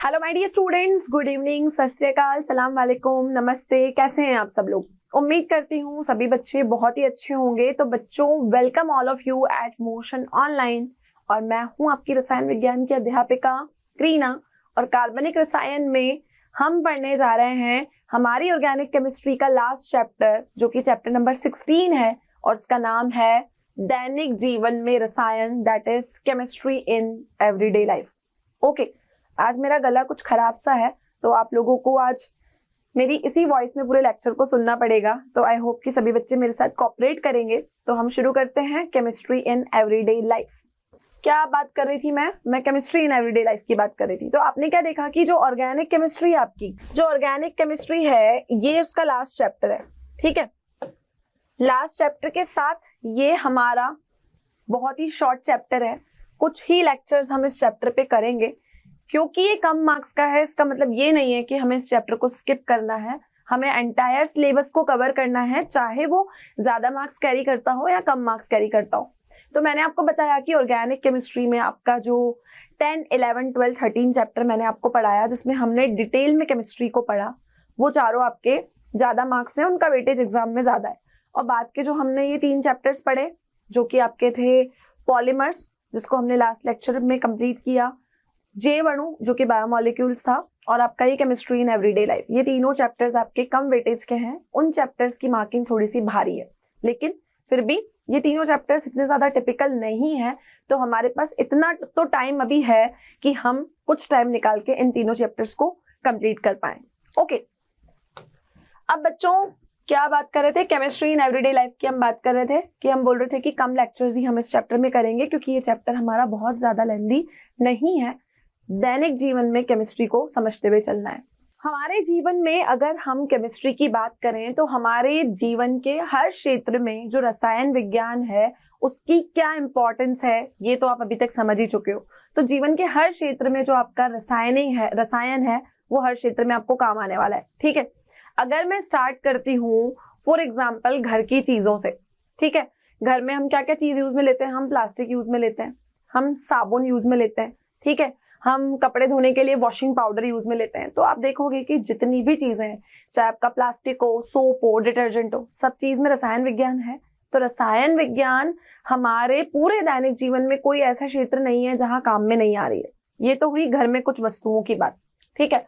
Hello my dear students, good evening, सत श्री अकाल, सलाम वालेकुम, नमस्ते। कैसे हैं आप सब लोग? उम्मीद करती हूँ सभी बच्चे बहुत ही अच्छे होंगे। तो बच्चों, welcome all of you at Motion online. और मैं हूँ आपकी रसायन विज्ञान की अध्यापिका रीना। और कार्बनिक रसायन में हम पढ़ने जा रहे हैं हमारी ऑर्गेनिक केमिस्ट्री का लास्ट चैप्टर, जो कि चैप्टर नंबर 16 है और उसका नाम है दैनिक जीवन में रसायन, that is chemistry in everyday life. Okay, आज मेरा गला कुछ खराब सा है, तो आप लोगों को आज मेरी इसी वॉइस में पूरे लेक्चर को सुनना पड़ेगा। तो आई होप कि सभी बच्चे मेरे साथ कोऑपरेट करेंगे। तो हम शुरू करते हैं केमिस्ट्री इन एवरीडे लाइफ। क्या बात कर रही थी मैं केमिस्ट्री इन एवरीडे लाइफ की बात कर रही थी। तो आपने क्या देखा कि जो ऑर्गेनिक केमिस्ट्री है, आपकी जो ऑर्गेनिक केमिस्ट्री है, ये उसका लास्ट चैप्टर है। ठीक है, लास्ट चैप्टर के साथ ये हमारा बहुत ही शॉर्ट चैप्टर है। कुछ ही लेक्चर्स हम इस चैप्टर पे करेंगे। क्योंकि ये कम मार्क्स का है, इसका मतलब ये नहीं है कि हमें इस चैप्टर को स्किप करना है। हमें एंटायर सिलेबस को कवर करना है, चाहे वो ज्यादा मार्क्स कैरी करता हो या कम मार्क्स कैरी करता हो। तो मैंने आपको बताया कि ऑर्गेनिक केमिस्ट्री में आपका जो 10, 11, 12, 13 चैप्टर मैंने आपको पढ़ाया, जिसमें हमने डिटेल में केमिस्ट्री को पढ़ा, वो चारों आपके ज्यादा मार्क्स हैं, उनका वेटेज एग्जाम में ज्यादा है। और बाद के जो हमने ये 3 चैप्टर्स पढ़े, जो कि आपके थे पॉलीमर्स, जिसको हमने लास्ट लेक्चर में कंप्लीट किया, J-अणु जो कि बायोमोलिक्यूल्स था, और आपका ये केमिस्ट्री इन एवरीडे लाइफ, ये तीनों चैप्टर्स आपके कम वेटेज के हैं। उन चैप्टर्स की मार्किंग थोड़ी सी भारी है, लेकिन फिर भी ये तीनों चैप्टर्स इतने ज्यादा टिपिकल नहीं है। तो हमारे पास इतना तो टाइम अभी है कि हम कुछ टाइम निकाल के इन तीनों चैप्टर्स को कंप्लीट कर पाए। ओके, अब बच्चों क्या बात कर रहे थे? केमिस्ट्री इन एवरीडे लाइफ की हम बात कर रहे थे कि हम बोल रहे थे कि कम लेक्चर्स ही हम इस चैप्टर में करेंगे, क्योंकि ये चैप्टर हमारा बहुत ज्यादा लेंथी नहीं है। दैनिक जीवन में केमिस्ट्री को समझते हुए चलना है। हमारे जीवन में अगर हम केमिस्ट्री की बात करें, तो हमारे जीवन के हर क्षेत्र में जो रसायन विज्ञान है, उसकी क्या इंपॉर्टेंस है, ये तो आप अभी तक समझ ही चुके हो। तो जीवन के हर क्षेत्र में जो आपका रसायन है, वो हर क्षेत्र में आपको काम आने वाला है। ठीक है, अगर मैं स्टार्ट करती हूँ फॉर एग्जाम्पल घर की चीजों से। ठीक है, घर में हम क्या क्या चीज यूज में लेते हैं? हम प्लास्टिक यूज में लेते हैं, हम साबुन यूज में लेते हैं, ठीक है, हम कपड़े धोने के लिए वॉशिंग पाउडर यूज में लेते हैं। तो आप देखोगे कि जितनी भी चीजें हैं, चाहे आपका प्लास्टिक हो, सोप हो, डिटर्जेंट हो, सब चीज में रसायन विज्ञान है। तो रसायन विज्ञान हमारे पूरे दैनिक जीवन में कोई ऐसा क्षेत्र नहीं है जहां काम में नहीं आ रही है। ये तो हुई घर में कुछ वस्तुओं की बात। ठीक है,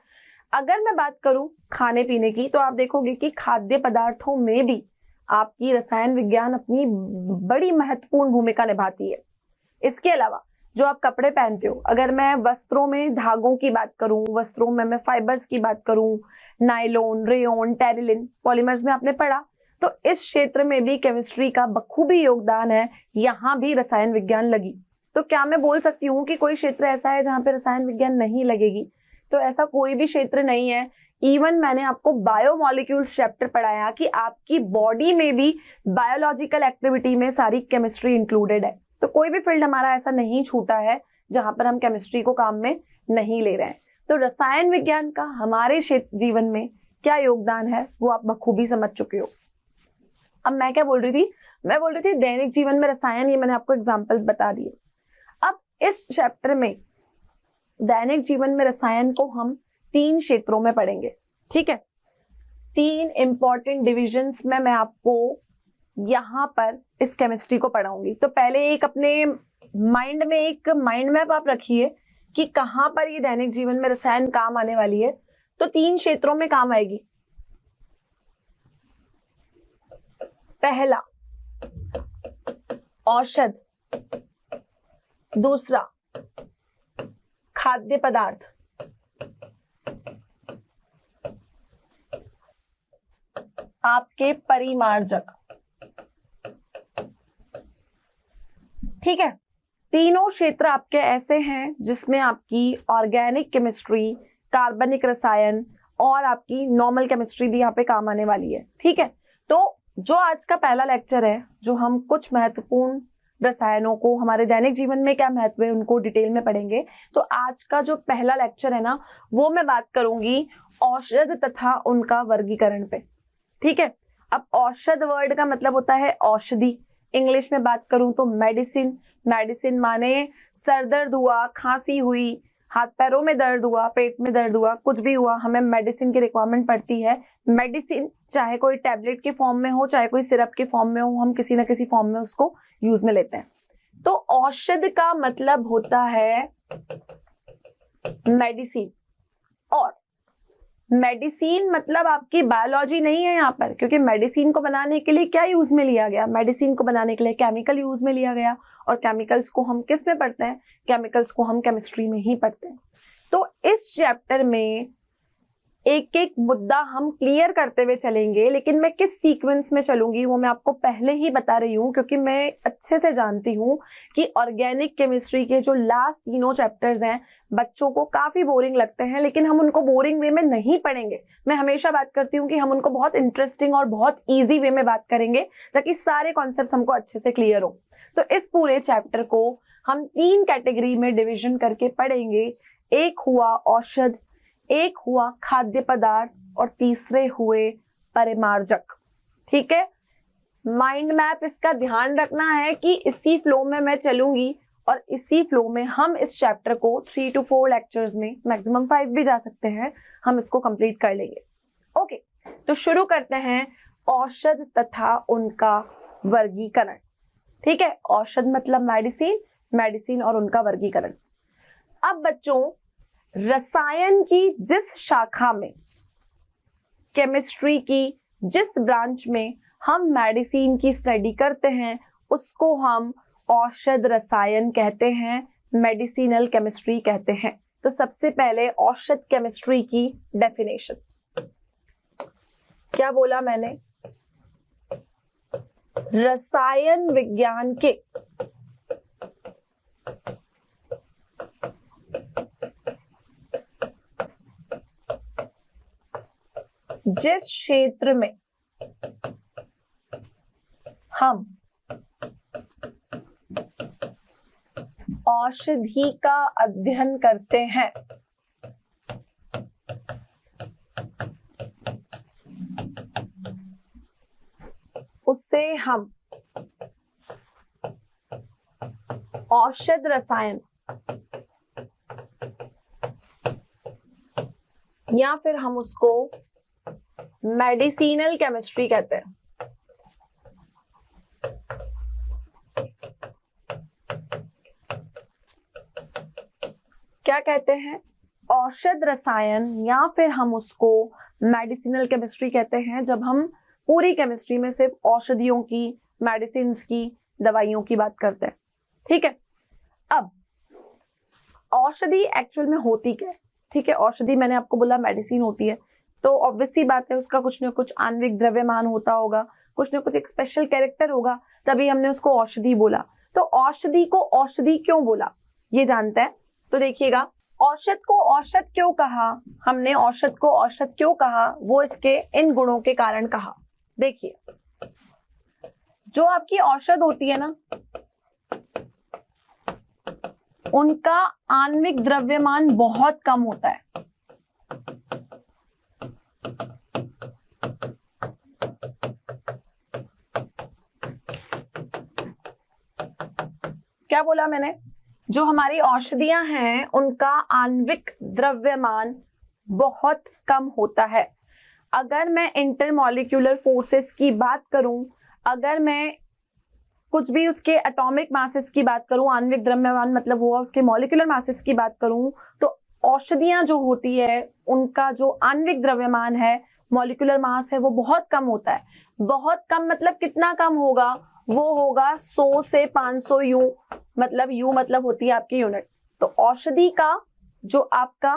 अगर मैं बात करूं खाने पीने की, तो आप देखोगे कि खाद्य पदार्थों में भी आपकी रसायन विज्ञान अपनी बड़ी महत्वपूर्ण भूमिका निभाती है। इसके अलावा जो आप कपड़े पहनते हो, अगर मैं वस्त्रों में धागों की बात करूं, वस्त्रों में मैं फाइबर्स की बात करूं, नायलॉन, रेयॉन, टेरिलिन, पॉलीमर्स में आपने पढ़ा, तो इस क्षेत्र में भी केमिस्ट्री का बखूबी योगदान है। यहाँ भी रसायन विज्ञान लगी। तो क्या मैं बोल सकती हूँ कि कोई क्षेत्र ऐसा है जहाँ पे रसायन विज्ञान नहीं लगेगी? तो ऐसा कोई भी क्षेत्र नहीं है। इवन मैंने आपको बायोमोलिक्यूल्स चैप्टर पढ़ाया कि आपकी बॉडी में भी बायोलॉजिकल एक्टिविटी में सारी केमिस्ट्री इंक्लूडेड है। तो कोई भी फील्ड हमारा ऐसा नहीं छूटा है जहां पर हम केमिस्ट्री को काम में नहीं ले रहे हैं। तो रसायन विज्ञान का हमारे जीवन में क्या योगदान है, वो आप बखूबी समझ चुके हो। अब मैं क्या बोल रही थी? मैं बोल रही थी दैनिक जीवन में रसायन, ये मैंने आपको एग्जाम्पल्स बता दिए। अब इस चैप्टर में दैनिक जीवन में रसायन को हम 3 क्षेत्रों में पढ़ेंगे। ठीक है, 3 इंपॉर्टेंट डिविजन्स में मैं आपको यहाँ पर इस केमिस्ट्री को पढ़ाऊंगी। तो पहले एक अपने माइंड में एक माइंड मैप आप रखिए कि कहां पर ये दैनिक जीवन में रसायन काम आने वाली है। तो 3 क्षेत्रों में काम आएगी। पहला औषध, दूसरा खाद्य पदार्थ, आपके परिमार्जक। ठीक है, तीनों क्षेत्र आपके ऐसे हैं जिसमें आपकी ऑर्गेनिक केमिस्ट्री, कार्बनिक रसायन और आपकी नॉर्मल केमिस्ट्री भी यहाँ पे काम आने वाली है। ठीक है, तो जो आज का पहला लेक्चर है, जो हम कुछ महत्वपूर्ण रसायनों को हमारे दैनिक जीवन में क्या महत्व है उनको डिटेल में पढ़ेंगे। तो आज का जो पहला लेक्चर है ना, वो मैं बात करूंगी औषध तथा उनका वर्गीकरण पे। ठीक है, अब औषध वर्ड का मतलब होता है औषधि। इंग्लिश में बात करूं तो मेडिसिन। मेडिसिन माने सर दर्द हुआ, खांसी हुई, हाथ पैरों में दर्द हुआ, पेट में दर्द हुआ, कुछ भी हुआ, हमें मेडिसिन की रिक्वायरमेंट पड़ती है। मेडिसिन चाहे कोई टैबलेट के फॉर्म में हो, चाहे कोई सिरप के फॉर्म में हो, हम किसी ना किसी फॉर्म में उसको यूज में लेते हैं। तो औषध का मतलब होता है मेडिसिन, और मेडिसिन मतलब आपकी बायोलॉजी नहीं है यहाँ पर, क्योंकि मेडिसिन को बनाने के लिए क्या यूज में लिया गया? मेडिसिन को बनाने के लिए केमिकल यूज में लिया गया, और केमिकल्स को हम किस में पढ़ते हैं? केमिकल्स को हम केमिस्ट्री में ही पढ़ते हैं। तो इस चैप्टर में एक एक मुद्दा हम क्लियर करते हुए चलेंगे, लेकिन मैं किस सीक्वेंस में चलूंगी वो मैं आपको पहले ही बता रही हूँ, क्योंकि मैं अच्छे से जानती हूँ कि ऑर्गेनिक केमिस्ट्री के जो लास्ट तीनों चैप्टर्स हैं बच्चों को काफी बोरिंग लगते हैं, लेकिन हम उनको बोरिंग वे में नहीं पढ़ेंगे। मैं हमेशा बात करती हूँ कि हम उनको बहुत इंटरेस्टिंग और बहुत ईजी वे में बात करेंगे, ताकि सारे कॉन्सेप्ट हमको अच्छे से क्लियर हो। तो इस पूरे चैप्टर को हम 3 कैटेगरी में डिविजन करके पढ़ेंगे। एक हुआ औषध, एक हुआ खाद्य पदार्थ, और तीसरे हुए परिमार्जक। ठीक है, माइंड मैप इसका ध्यान रखना है कि इसी फ्लो में मैं चलूंगी, और इसी फ्लो में हम इस चैप्टर को 3 to 4 लेक्चर्स में, मैक्सिमम 5 भी जा सकते हैं, हम इसको कंप्लीट कर लेंगे। ओके, तो शुरू करते हैं औषध तथा उनका वर्गीकरण। ठीक है, औषध मतलब मेडिसिन, मेडिसिन और उनका वर्गीकरण। अब बच्चों, रसायन की जिस शाखा में, केमिस्ट्री की जिस ब्रांच में हम मेडिसिन की स्टडी करते हैं उसको हम औषध रसायन कहते हैं, मेडिसिनल केमिस्ट्री कहते हैं। तो सबसे पहले औषध केमिस्ट्री की डेफिनेशन। क्या बोला मैंने? रसायन विज्ञान के जिस क्षेत्र में हम औषधि का अध्ययन करते हैं उससे हम औषध रसायन या फिर हम उसको मेडिसिनल केमिस्ट्री कहते हैं। क्या कहते हैं? औषध रसायन, या फिर हम उसको मेडिसिनल केमिस्ट्री कहते हैं जब हम पूरी केमिस्ट्री में सिर्फ औषधियों की, मेडिसिन की, दवाइयों की बात करते हैं। ठीक है, अब औषधि एक्चुअल में होती क्या है? ठीक है, औषधि मैंने आपको बोला मेडिसिन होती है, तो ऑब्वियस सी बात है उसका कुछ न कुछ आणविक द्रव्यमान होता होगा, कुछ न कुछ एक स्पेशल कैरेक्टर होगा, तभी हमने उसको औषधि बोला। तो औषधि को औषधि क्यों बोला ये जानते हैं। तो देखिएगा, औषध को औषध क्यों कहा हमने, औषध को औषध क्यों कहा, वो इसके इन गुणों के कारण कहा। देखिए, जो आपकी औषध होती है ना, उनका आणविक द्रव्यमान बहुत कम होता है। क्या बोला मैंने? जो हमारी औषधियां हैं उनका आणविक द्रव्यमान बहुत कम होता है। अगर मैं इंटरमॉलिक्यूलर फोर्सेस की बात करूं, अगर मैं कुछ भी उसके एटॉमिक मासेस की बात करूं, आणविक द्रव्यमान मतलब हुआ उसके मॉलिक्यूलर मासेस की बात करूं, तो औषधियां जो होती है उनका जो आणविक द्रव्यमान है, मॉलिक्यूलर मास है, वो बहुत कम होता है। बहुत कम मतलब कितना कम होगा? वो होगा 100 से 500 यू, मतलब यू मतलब होती है आपकी यूनिट। तो औषधि का जो आपका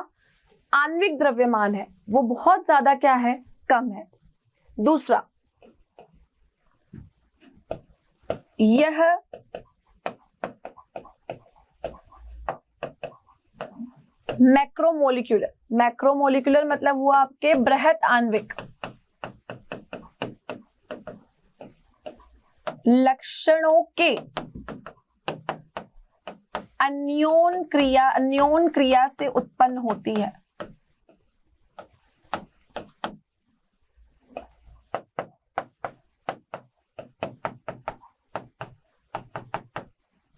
आणविक द्रव्यमान है वो बहुत ज्यादा क्या है? कम है। दूसरा, यह मैक्रोमोलिक्यूलर, मैक्रोमोलिक्यूलर मतलब हुआ आपके बृहत आणविक लक्षणों के अन्योन क्रिया से उत्पन्न होती है।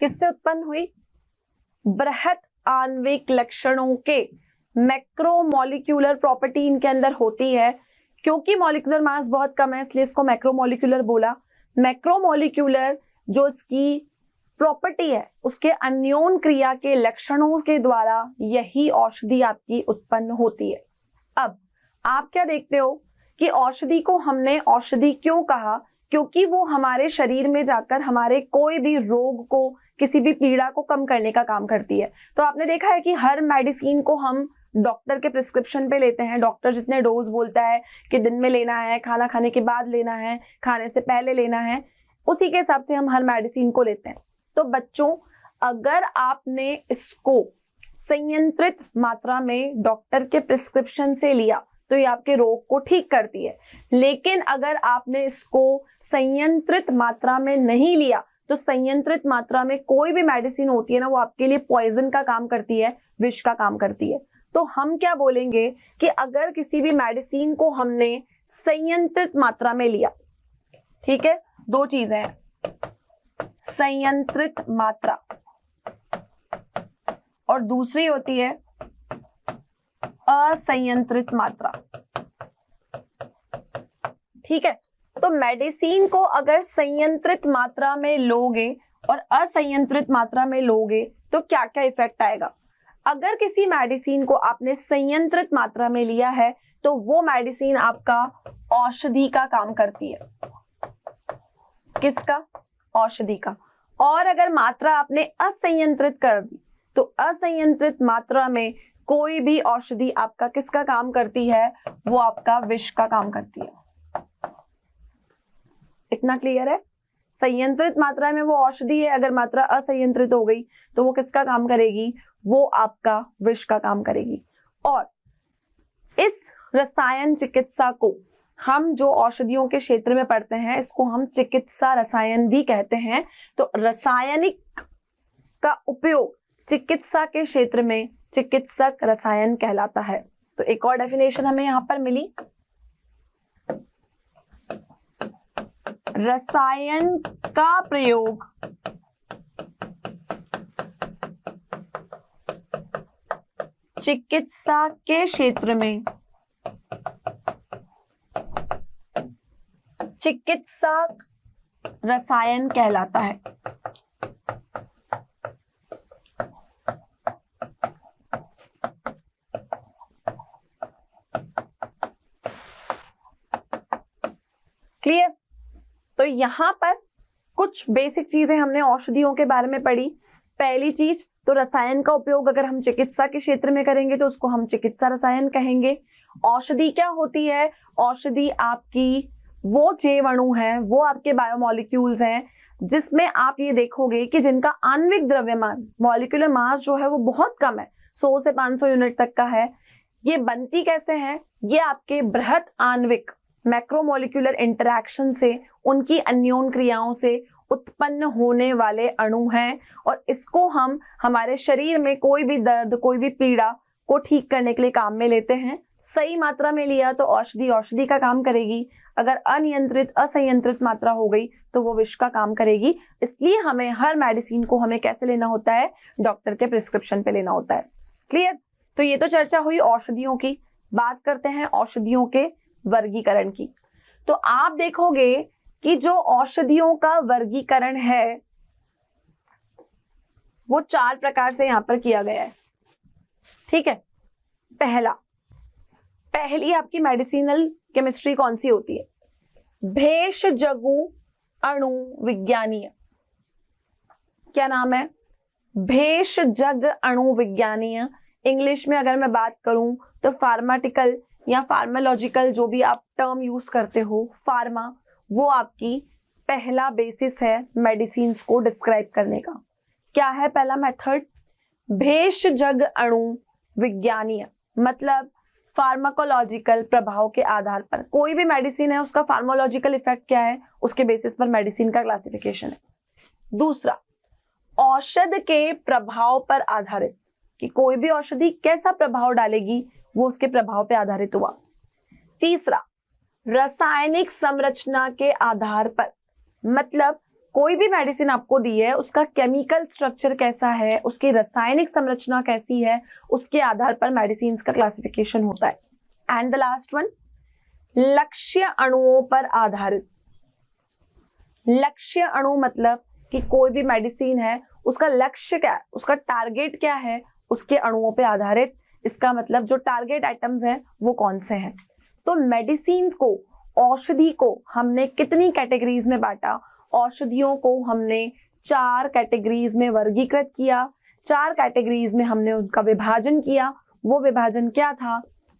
किससे उत्पन्न हुई? बृहत आणविक लक्षणों के मैक्रोमोलिक्यूलर प्रॉपर्टी इनके अंदर होती है। क्योंकि मॉलिक्यूलर मास बहुत कम है इसलिए इसको मैक्रोमोलिक्यूलर बोला। मैक्रोमोलिक्यूलर जो इसकी प्रॉपर्टी है उसके अन्योन क्रिया के लक्षणों के द्वारा यही औषधि आपकी उत्पन्न होती है। अब आप क्या देखते हो कि औषधि को हमने औषधि क्यों कहा? क्योंकि वो हमारे शरीर में जाकर हमारे कोई भी रोग को, किसी भी पीड़ा को कम करने का काम करती है। तो आपने देखा है कि हर मेडिसिन को हम डॉक्टर के प्रिस्क्रिप्शन पे लेते हैं। डॉक्टर जितने डोज बोलता है कि दिन में लेना है, खाना खाने के बाद लेना है, खाने से पहले लेना है, उसी के हिसाब से हम हर मेडिसिन को लेते हैं। तो बच्चों, अगर आपने इसको संयंत्रित मात्रा में डॉक्टर के प्रिस्क्रिप्शन से लिया तो ये आपके रोग को ठीक करती है। लेकिन अगर आपने इसको संयंत्रित मात्रा में नहीं लिया तो संयंत्रित मात्रा में कोई भी मेडिसिन होती है ना, वो आपके लिए पॉइजन का काम करती है, विष का काम करती है। तो हम क्या बोलेंगे कि अगर किसी भी मेडिसिन को हमने संयंत्रित मात्रा में लिया, ठीक है, दो चीजें हैं, संयंत्रित मात्रा और दूसरी होती है असंयंत्रित मात्रा, ठीक है। तो मेडिसिन को अगर संयंत्रित मात्रा में लोगे और असंयंत्रित मात्रा में लोगे तो क्या क्या इफेक्ट आएगा? अगर किसी मेडिसिन को आपने संयंत्रित मात्रा में लिया है तो वो मेडिसिन आपका औषधि का काम करती है। किसका? औषधि का। और अगर मात्रा आपने असंयंत्रित कर दी तो असंयंत्रित मात्रा में कोई भी औषधि आपका किसका काम करती है? वो आपका विष का काम करती है। इतना क्लियर है? संयंत्रित मात्रा में वो औषधि है, अगर मात्रा असंयंत्रित हो गई तो वो किसका काम करेगी? वो आपका विष का काम करेगी। और इस रसायन चिकित्सा को हम जो औषधियों के क्षेत्र में पढ़ते हैं इसको हम चिकित्सा रसायन भी कहते हैं। तो रासायनिक का उपयोग चिकित्सा के क्षेत्र में चिकित्सक रसायन कहलाता है। तो एक और डेफिनेशन हमें यहां पर मिली, रसायन का प्रयोग चिकित्सा के क्षेत्र में चिकित्सक रसायन कहलाता है। क्लियर? तो यहां पर कुछ बेसिक चीजें हमने औषधियों के बारे में पढ़ी। पहली चीज तो रसायन का उपयोग अगर हम चिकित्सा के क्षेत्र में करेंगे तो उसको हम चिकित्सा रसायन कहेंगे। औषधि क्या होती है? औषधि आपकी वो जैव अणु हैं, वो आपके बायोमोलिक्यूल्स हैं जिसमें आप ये देखोगे कि जिनका आणविक द्रव्यमान, मॉलिक्यूलर मास जो है वो बहुत कम है, 100 से 500 यूनिट तक का है। ये बनती कैसे है? ये आपके बृहत आणविक मैक्रोमोलिक्यूलर इंटरैक्शन से, उनकी अन्योन क्रियाओं से उत्पन्न होने वाले अणु हैं। और इसको हम हमारे शरीर में कोई भी दर्द, कोई भी पीड़ा को ठीक करने के लिए काम में लेते हैं। सही मात्रा में लिया तो औषधि का काम करेगी, अगर अनियंत्रित, असंयंत्रित मात्रा हो गई तो वो विष का काम करेगी। इसलिए हमें हर मेडिसिन को हमें कैसे लेना होता है? डॉक्टर के प्रिस्क्रिप्शन पे लेना होता है। क्लियर? तो ये तो चर्चा हुई औषधियों की। बात करते हैं औषधियों के वर्गीकरण की। तो आप देखोगे कि जो औषधियों का वर्गीकरण है वो 4 प्रकार से यहां पर किया गया है। ठीक है, पहली आपकी मेडिसिनल केमिस्ट्री कौन सी होती है? भेषजगु अणु विज्ञानीय। क्या नाम है? भेषजग अणु विज्ञानीय। इंग्लिश में अगर मैं बात करूं तो फार्माटिकल या फार्मालॉजिकल, जो भी आप टर्म यूज करते हो, फार्मा, वो आपकी पहला बेसिस है मेडिसिन को डिस्क्राइब करने का। क्या है पहला मेथड? भेषजग अणु विज्ञानीय, मतलब फार्माकोलॉजिकल प्रभाव के आधार पर कोई भी मेडिसिन है उसका फार्माकोलॉजिकल इफेक्ट क्या है, उसके बेसिस पर मेडिसिन का क्लासिफिकेशन है। दूसरा, औषध के प्रभाव पर आधारित, कि कोई भी औषधि कैसा प्रभाव डालेगी वो उसके प्रभाव पर आधारित हुआ। तीसरा, रासायनिक संरचना के आधार पर, मतलब कोई भी मेडिसिन आपको दी है उसका केमिकल स्ट्रक्चर कैसा है, उसकी रासायनिक संरचना कैसी है, उसके आधार पर मेडिसिन का क्लासिफिकेशन होता है। एंड द लास्ट वन, लक्ष्य अणुओं पर आधारित। लक्ष्य अणु मतलब कि कोई भी मेडिसिन है उसका लक्ष्य क्या है, उसका टारगेट क्या है, उसके अणुओं पे आधारित। इसका मतलब जो टारगेट आइटम्स हैं वो कौन से हैं। तो मेडिसिन को, औषधि को हमने कितनी कैटेगरीज में बांटा? औषधियों को हमने 4 कैटेगरीज में वर्गीकृत किया। 4 कैटेगरीज में हमने उनका विभाजन किया। वो विभाजन क्या था?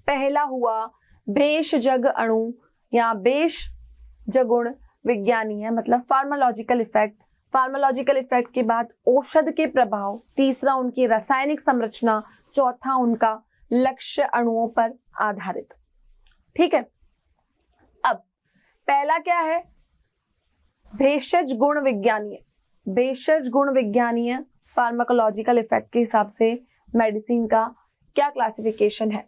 पहला हुआ भेषजग अणु या भेषजगुण विज्ञानीय, मतलब फार्मालॉजिकल इफेक्ट। फार्मालॉजिकल इफेक्ट के बाद औषध के प्रभाव, तीसरा उनकी रासायनिक संरचना, चौथा उनका लक्ष्य अणुओं पर आधारित। ठीक है, अब पहला क्या है? भेषज गुण विज्ञानीय। भेषज गुण विज्ञानीय फार्माकोलॉजिकल इफेक्ट के हिसाब से मेडिसिन का क्या क्लासिफिकेशन है।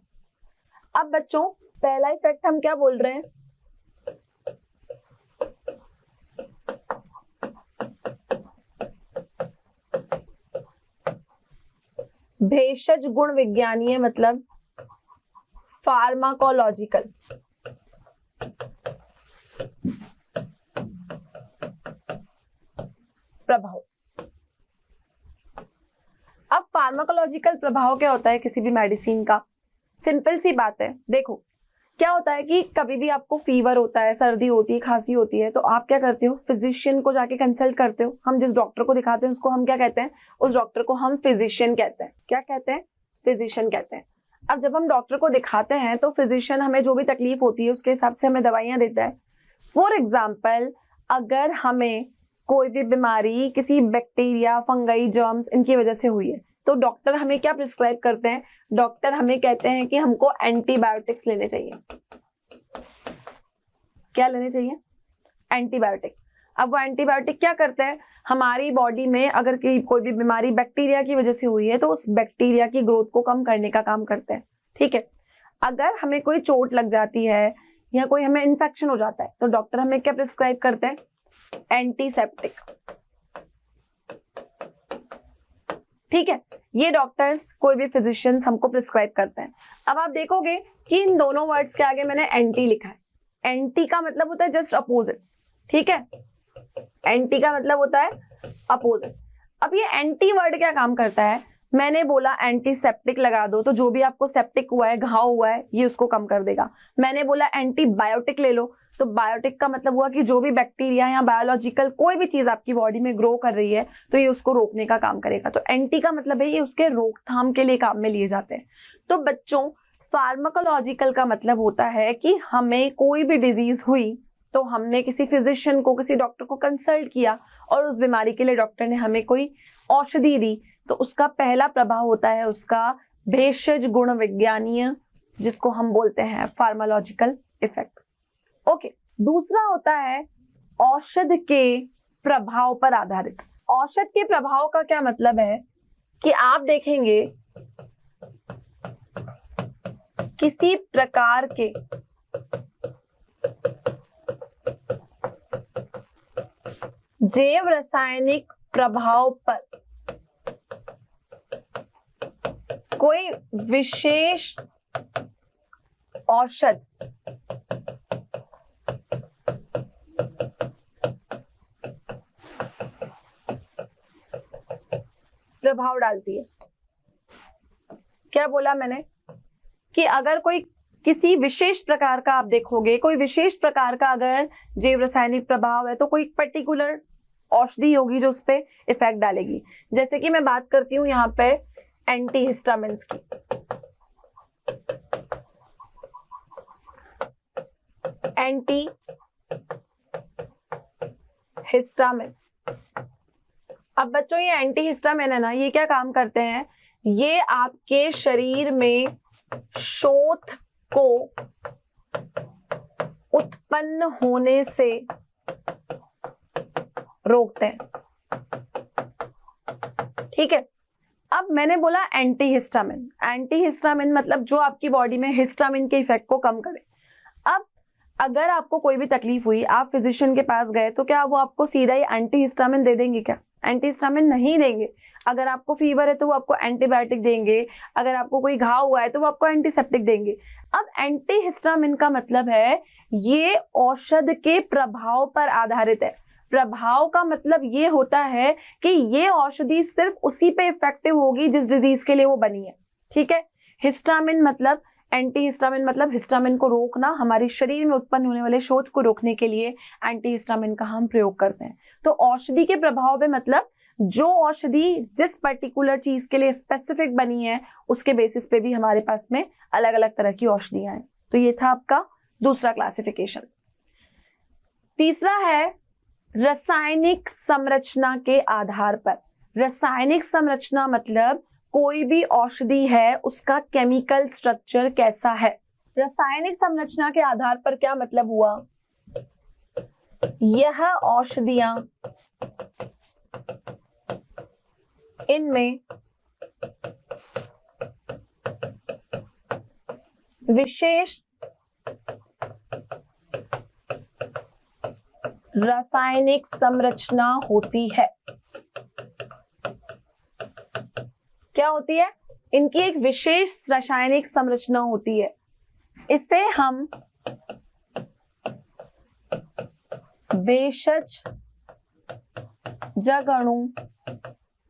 अब बच्चों पहला इफेक्ट हम क्या बोल रहे हैं? भेषज गुण विज्ञानीय मतलब फार्माकोलॉजिकल। प्रभाव। अब फार्माकोलॉजिकल प्रभाव क्या होता है किसी भी मेडिसिन का? सिंपल सी बात है, देखो क्या होता है कि कभी भी आपको फीवर होता है, सर्दी होती है, खांसी होती है, तो आप क्या करते हो? फिजिशियन को जाके कंसल्ट करते हो। हम जिस डॉक्टर को दिखाते हैं उसको हम क्या कहते हैं? उस डॉक्टर को हम फिजिशियन कहते हैं। क्या कहते हैं? फिजिशियन कहते हैं। अब जब हम डॉक्टर को दिखाते हैं तो फिजिशियन हमें जो भी तकलीफ होती है उसके हिसाब से हमें दवाइयां देता है। फॉर एग्जाम्पल, अगर हमें कोई भी बीमारी किसी बैक्टीरिया, फंगई, जर्म्स इनकी वजह से हुई है तो डॉक्टर हमें क्या प्रिस्क्राइब करते हैं? डॉक्टर हमें कहते हैं कि हमको एंटीबायोटिक्स लेने चाहिए। क्या लेने चाहिए? एंटीबायोटिक। अब वो एंटीबायोटिक क्या करते हैं? हमारी बॉडी में अगर कोई भी बीमारी बैक्टीरिया की वजह से हुई है तो उस बैक्टीरिया की ग्रोथ को कम करने का काम करते हैं। ठीक है, अगर हमें कोई चोट लग जाती है या कोई हमें इन्फेक्शन हो जाता है तो डॉक्टर हमें क्या प्रिस्क्राइब करते हैं? एंटीसेप्टिक। ठीक है, ये डॉक्टर्स, कोई भी फिजिशियंस हमको प्रिस्क्राइब करते हैं। अब आप देखोगे कि इन दोनों वर्ड्स के आगे मैंने एंटी लिखा है। एंटी का मतलब होता है जस्ट अपोजिट। ठीक है, एंटी का मतलब होता है अपोजिट। अब ये एंटी वर्ड क्या काम करता है? मैंने बोला एंटीसेप्टिक लगा दो तो जो भी आपको सेप्टिक हुआ है, घाव हुआ है, ये उसको कम कर देगा। मैंने बोला एंटीबायोटिक ले लो तो बायोटिक का मतलब हुआ कि जो भी बैक्टीरिया या बायोलॉजिकल कोई भी चीज आपकी बॉडी में ग्रो कर रही है तो ये उसको रोकने का काम करेगा। तो एंटी का मतलब है ये उसके रोकथाम के लिए काम में लिए जाते हैं। तो बच्चों फार्माकोलॉजिकल का मतलब होता है कि हमें कोई भी डिजीज हुई तो हमने किसी फिजिशियन को, किसी डॉक्टर को कंसल्ट किया और उस बीमारी के लिए डॉक्टर ने हमें कोई औषधि दी तो उसका पहला प्रभाव होता है उसका भेषज गुण विज्ञानीय, जिसको हम बोलते हैं फार्मालॉजिकल इफेक्ट। ओके, दूसरा होता है औषध के प्रभाव पर आधारित। औषध के प्रभाव का क्या मतलब है कि आप देखेंगे किसी प्रकार के जैव रासायनिक प्रभाव पर कोई विशेष औषध प्रभाव डालती है। क्या बोला मैंने? कि अगर कोई किसी विशेष प्रकार का, आप देखोगे कोई विशेष प्रकार का अगर जैव रासायनिक प्रभाव है तो कोई पर्टिकुलर औषधि होगी जो उस पर इफेक्ट डालेगी। जैसे कि मैं बात करती हूं यहाँ पे एंटीहिस्टामिन्स की। एंटीहिस्टामिन। अब बच्चों ये एंटीहिस्टामिन है ना, ये क्या काम करते हैं? ये आपके शरीर में शोथ को उत्पन्न होने से रोकते हैं। ठीक है, अब मैंने बोला एंटीहिस्टामिन। एंटीहिस्टामिन मतलब जो आपकी बॉडी में हिस्टामिन के इफेक्ट को कम करे। अब अगर आपको कोई भी तकलीफ हुई, आप फिजिशियन के पास गए, तो क्या वो आपको सीधा ही एंटीहिस्टामिन दे देंगे? क्या एंटीहिस्टामिन नहीं देंगे। अगर आपको फीवर है तो वो आपको एंटीबायोटिक देंगे, अगर आपको कोई घाव हुआ है तो वो आपको एंटीसेप्टिक देंगे। अब एंटीहिस्टामिन का मतलब है ये औषध के प्रभाव पर आधारित है। प्रभाव का मतलब ये होता है कि ये औषधि सिर्फ उसी पे इफेक्टिव होगी जिस डिजीज के लिए वो बनी है। ठीक है। हिस्टामिन मतलब, एंटीहिस्टामिन मतलब हिस्टामिन को रोकना, हमारे शरीर में उत्पन्न होने वाले शोथ को रोकने के लिए एंटीहिस्टामिन का हम प्रयोग करते हैं। तो औषधि के प्रभाव में मतलब जो औषधि जिस पर्टिकुलर चीज के लिए स्पेसिफिक बनी है उसके बेसिस पे भी हमारे पास में अलग अलग तरह की औषधियां हैं। तो ये था आपका दूसरा क्लासिफिकेशन। तीसरा है रासायनिक संरचना के आधार पर। रासायनिक संरचना मतलब कोई भी औषधि है उसका केमिकल स्ट्रक्चर कैसा है। रासायनिक संरचना के आधार पर क्या मतलब हुआ? यह औषधियां इनमें विशेष रासायनिक संरचना होती है। क्या होती है? इनकी एक विशेष रासायनिक संरचना होती है। इसे हम भेषज जगणु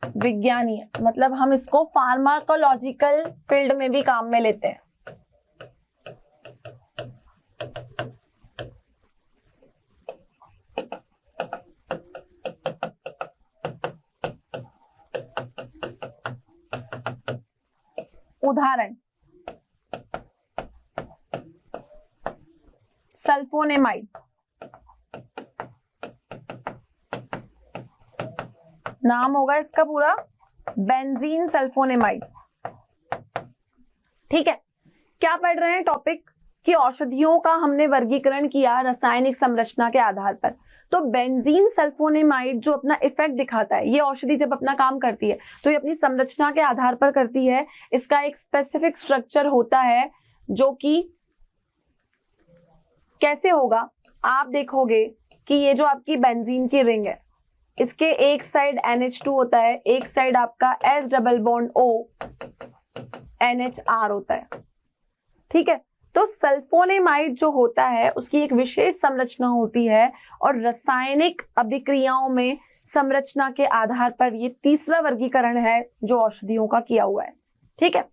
विज्ञानी, मतलब हम इसको फार्माकोलॉजिकल फील्ड में भी काम में लेते हैं। उदाहरण सल्फोनेमाइड, नाम होगा इसका पूरा बेंजीन सल्फोनेमाइड। ठीक है। क्या पढ़ रहे हैं? टॉपिक कि औषधियों का हमने वर्गीकरण किया रासायनिक संरचना के आधार पर। तो बेंजीन सल्फोनेमाइड जो अपना इफेक्ट दिखाता है, ये औषधि जब अपना काम करती है तो ये अपनी संरचना के आधार पर करती है। इसका एक स्पेसिफिक स्ट्रक्चर होता है जो कि कैसे होगा, आप देखोगे कि ये जो आपकी बेंजीन की रिंग है, इसके एक साइड NH2 होता है, एक साइड आपका S double bond O NHR होता है। ठीक है। तो सल्फोनेमाइड जो होता है उसकी एक विशेष संरचना होती है और रासायनिक अभिक्रियाओं में संरचना के आधार पर ये तीसरा वर्गीकरण है जो औषधियों का किया हुआ है। ठीक है।